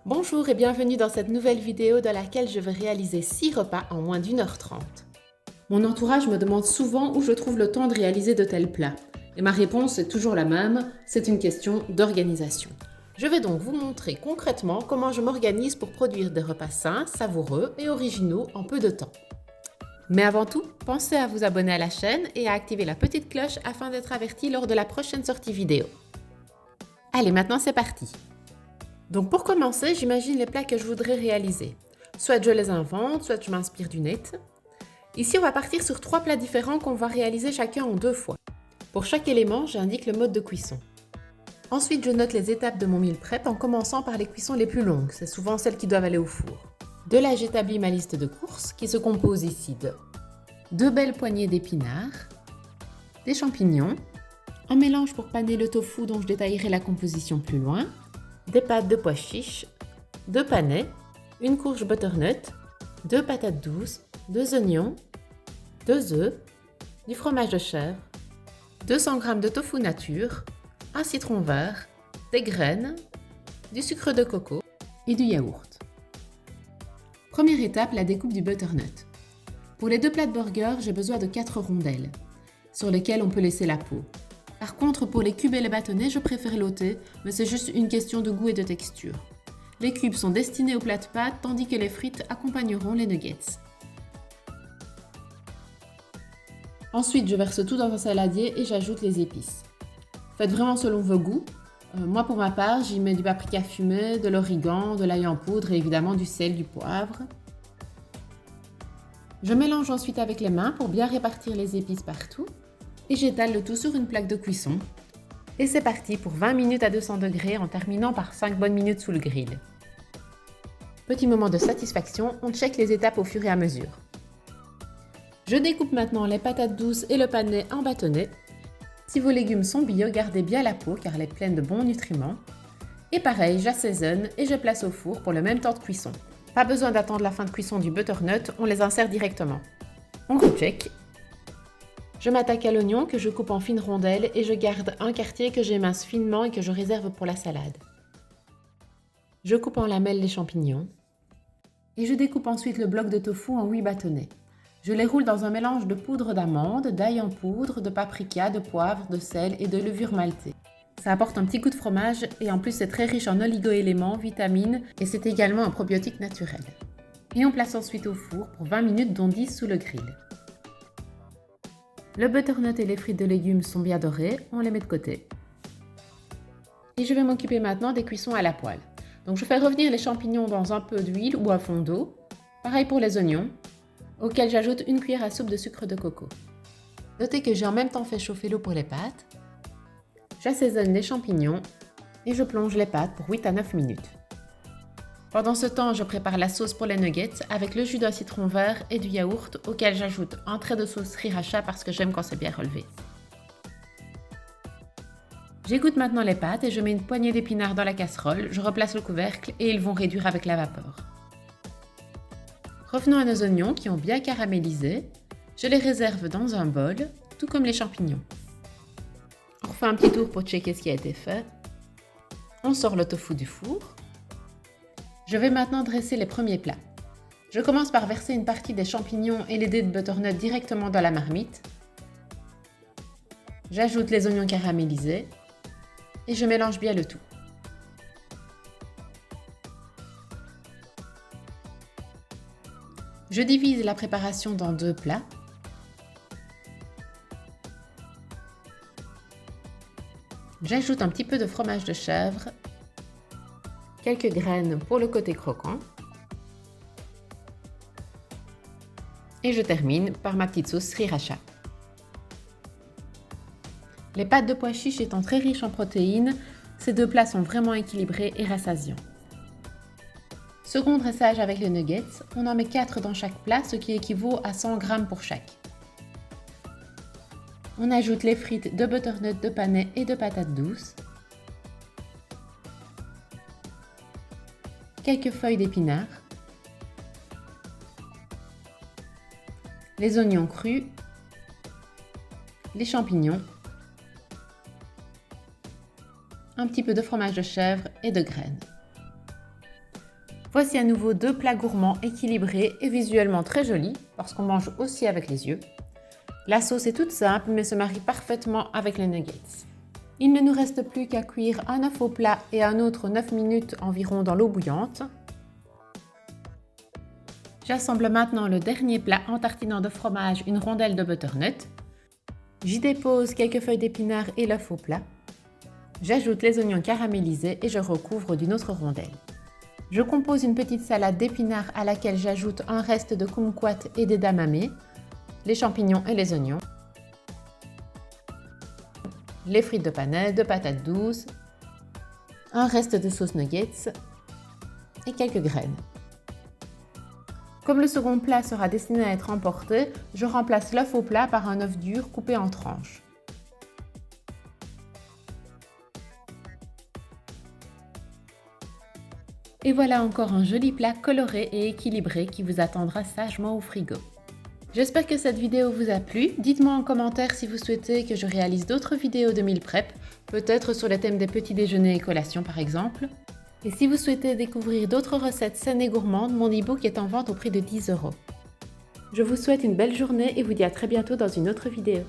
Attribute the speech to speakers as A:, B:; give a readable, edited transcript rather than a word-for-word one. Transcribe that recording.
A: Bonjour et bienvenue dans cette nouvelle vidéo dans laquelle je vais réaliser 6 repas en moins d'1h30. Mon entourage me demande souvent où je trouve le temps de réaliser de tels plats. Et ma réponse est toujours la même, c'est une question d'organisation. Je vais donc vous montrer concrètement comment je m'organise pour produire des repas sains, savoureux et originaux en peu de temps. Mais avant tout, pensez à vous abonner à la chaîne et à activer la petite cloche afin d'être averti lors de la prochaine sortie vidéo. Allez, maintenant c'est parti! Donc pour commencer, j'imagine les plats que je voudrais réaliser. Soit je les invente, soit je m'inspire du net. Ici, on va partir sur 3 plats différents qu'on va réaliser chacun en 2 fois. Pour chaque élément, j'indique le mode de cuisson. Ensuite, je note les étapes de mon meal prep en commençant par les cuissons les plus longues, c'est souvent celles qui doivent aller au four. De là, j'établis ma liste de courses qui se compose ici de 2 belles poignées d'épinards, des champignons, un mélange pour paner le tofu dont je détaillerai la composition plus loin, des pâtes de pois chiches, 2 panais, une courge butternut, 2 patates douces, 2 oignons, 2 œufs, du fromage de chèvre, 200 g de tofu nature, un citron vert, des graines, du sucre de coco et du yaourt. Première étape, la découpe du butternut. Pour les 2 plats de burger, j'ai besoin de 4 rondelles, sur lesquelles on peut laisser la peau. Par contre, pour les cubes et les bâtonnets, je préfère l'ôter, mais c'est juste une question de goût et de texture. Les cubes sont destinés au plat de pâtes, tandis que les frites accompagneront les nuggets. Ensuite, je verse tout dans un saladier et j'ajoute les épices. Faites vraiment selon vos goûts. Moi, pour ma part, j'y mets du paprika fumé, de l'origan, de l'ail en poudre et évidemment du sel, du poivre. Je mélange ensuite avec les mains pour bien répartir les épices partout. Et j'étale le tout sur une plaque de cuisson. Et c'est parti pour 20 minutes à 200 degrés en terminant par 5 bonnes minutes sous le grill. Petit moment de satisfaction, on check les étapes au fur et à mesure. Je découpe maintenant les patates douces et le panais en bâtonnets. Si vos légumes sont bio, gardez bien la peau car elle est pleine de bons nutriments. Et pareil, j'assaisonne et je place au four pour le même temps de cuisson. Pas besoin d'attendre la fin de cuisson du butternut, on les insère directement. On recheck. Je m'attaque à l'oignon que je coupe en fines rondelles et je garde un quartier que j'émince finement et que je réserve pour la salade. Je coupe en lamelles les champignons et je découpe ensuite le bloc de tofu en 8 bâtonnets. Je les roule dans un mélange de poudre d'amande, d'ail en poudre, de paprika, de poivre, de sel et de levure maltée. Ça apporte un petit goût de fromage et en plus c'est très riche en oligo-éléments, vitamines et c'est également un probiotique naturel. Et on place ensuite au four pour 20 minutes dont 10 sous le grill. Le butternut et les frites de légumes sont bien dorés, on les met de côté. Et je vais m'occuper maintenant des cuissons à la poêle. Donc je fais revenir les champignons dans un peu d'huile ou à fond d'eau. Pareil pour les oignons, auxquels j'ajoute une cuillère à soupe de sucre de coco. Notez que j'ai en même temps fait chauffer l'eau pour les pâtes. J'assaisonne les champignons et je plonge les pâtes pour 8 à 9 minutes. Pendant ce temps, je prépare la sauce pour les nuggets avec le jus d'un citron vert et du yaourt auquel j'ajoute un trait de sauce sriracha parce que j'aime quand c'est bien relevé. J'égoutte maintenant les pâtes et je mets une poignée d'épinards dans la casserole, je replace le couvercle et ils vont réduire avec la vapeur. Revenons à nos oignons qui ont bien caramélisé. Je les réserve dans un bol, tout comme les champignons. On refait un petit tour pour checker ce qui a été fait. On sort le tofu du four. Je vais maintenant dresser les premiers plats. Je commence par verser une partie des champignons et les dés de butternut directement dans la marmite. J'ajoute les oignons caramélisés et je mélange bien le tout. Je divise la préparation dans 2 plats. J'ajoute un petit peu de fromage de chèvre, quelques graines pour le côté croquant. Et je termine par ma petite sauce sriracha. Les pâtes de pois chiches étant très riches en protéines, ces 2 plats sont vraiment équilibrés et rassasiants. Second dressage avec les nuggets, on en met 4 dans chaque plat, ce qui équivaut à 100 g pour chaque. On ajoute les frites de butternut, de panais et de patates douces. Quelques feuilles d'épinards. Les oignons crus. Les champignons. Un petit peu de fromage de chèvre et de graines. Voici à nouveau 2 plats gourmands équilibrés et visuellement très jolis parce qu'on mange aussi avec les yeux. La sauce est toute simple mais se marie parfaitement avec les nuggets. Il ne nous reste plus qu'à cuire un œuf au plat et un autre 9 minutes environ dans l'eau bouillante. J'assemble maintenant le dernier plat en tartinant de fromage une rondelle de butternut. J'y dépose quelques feuilles d'épinards et l'œuf au plat. J'ajoute les oignons caramélisés et je recouvre d'une autre rondelle. Je compose une petite salade d'épinards à laquelle j'ajoute un reste de kumquat et d'edamame, les champignons et les oignons, les frites de panais, de patates douces, un reste de sauce nuggets et quelques graines. Comme le second plat sera destiné à être emporté, je remplace l'œuf au plat par un œuf dur coupé en tranches. Et voilà encore un joli plat coloré et équilibré qui vous attendra sagement au frigo. J'espère que cette vidéo vous a plu. Dites-moi en commentaire si vous souhaitez que je réalise d'autres vidéos de meal prep, peut-être sur le thème des petits déjeuners et collations par exemple. Et si vous souhaitez découvrir d'autres recettes saines et gourmandes, mon e-book est en vente au prix de 10 €. Je vous souhaite une belle journée et vous dis à très bientôt dans une autre vidéo.